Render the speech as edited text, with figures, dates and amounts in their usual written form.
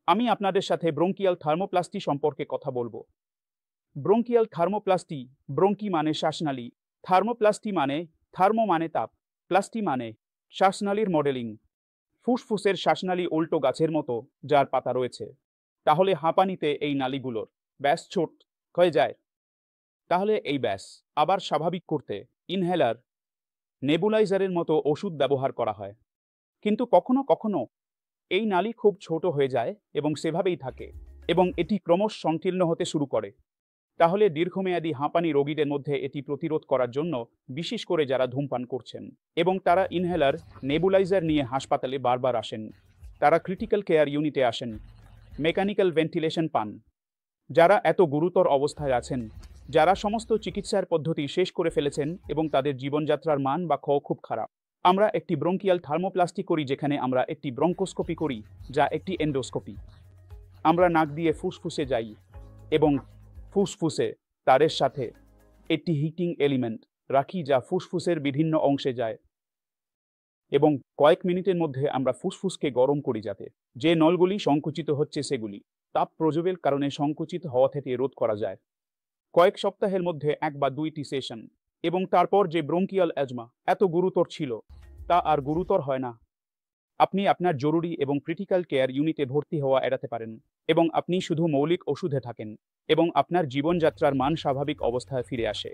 আমি আপনাদের সাথে ব্রঙ্কিয়াল থার্মোপ্লাস্টি সম্পর্কে কথা বলবো। ব্রঙ্কিয়াল থার্মোপ্লাস্টি, ব্রঙ্কি মানে শ্বাসনালী, থার্মোপ্লাস্টি মানে থার্মো মানে তাপ, প্লাস্টি মানে শ্বাসনালীর মডেলিং। ফুসফুসের শ্বাসনালী উল্টো গাছের মতো যার পাতা রয়েছে। তাহলে হাঁপানিতে এই নালীগুলোর ব্যাস ছোট হয়ে যায়। তাহলে এই ব্যাস আবার স্বাভাবিক করতে ইনহেলার, নেবুলাইজারের মতো ওষুধ ব্যবহার করা হয়। কিন্তু কখনো কখনো এই নালী খুব ছোট হয়ে যায় এবং সেভাবেই থাকে এবং এটি ক্রমশ সংকীর্ণ হতে শুরু করে। তাহলে দীর্ঘমেয়াদী হাঁপানি রোগীদের মধ্যে এটি প্রতিরোধ করার জন্য, বিশেষ করে যারা ধূমপান করছেন এবং তারা ইনহেলার, নেবুলাইজার নিয়ে হাসপাতালে বারবার আসেন, তারা ক্রিটিক্যাল কেয়ার ইউনিটে আসেন, মেকানিক্যাল ভেন্টিলেশন পান, যারা এত গুরুতর অবস্থায় আছেন, যারা সমস্ত চিকিৎসার পদ্ধতি শেষ করে ফেলেছেন এবং তাদের জীবনযাত্রার মান বা খুব খারাপ। আমরা একটি ব্রঙ্কিয়াল থার্মোপ্লাস্টি করি যেখানে আমরা একটি ব্রঙ্কোস্কোপি করি, যা একটি এন্ডোস্কোপি। আমরা নাক দিয়ে ফুসফুসে যাই এবং ফুসফুসে তারের সাথে একটি হিটিং এলিমেন্ট রাখি যা ফুসফুসের বিভিন্ন অংশে যায় এবং কয়েক মিনিটের মধ্যে আমরা ফুসফুসকে গরম করি যাতে যে নলগুলি সংকুচিত হচ্ছে সেগুলি তাপ প্রযোগের কারণে সংকুচিত হওয়া থেকে রোধ করা যায়। কয়েক সপ্তাহের মধ্যে 1 বা 2টি সেশন এবং তারপর যে ব্রঙ্কিয়াল অ্যাজমা এত গুরুতর ছিল তা আর গুরুতর হয় না। আপনি আপনার জরুরি এবং ক্রিটিক্যাল কেয়ার ইউনিটে ভর্তি হওয়া এড়াতে পারেন এবং আপনি শুধু মৌলিক ওষুধে থাকেন এবং আপনার জীবনযাত্রার মান স্বাভাবিক অবস্থায় ফিরে আসে।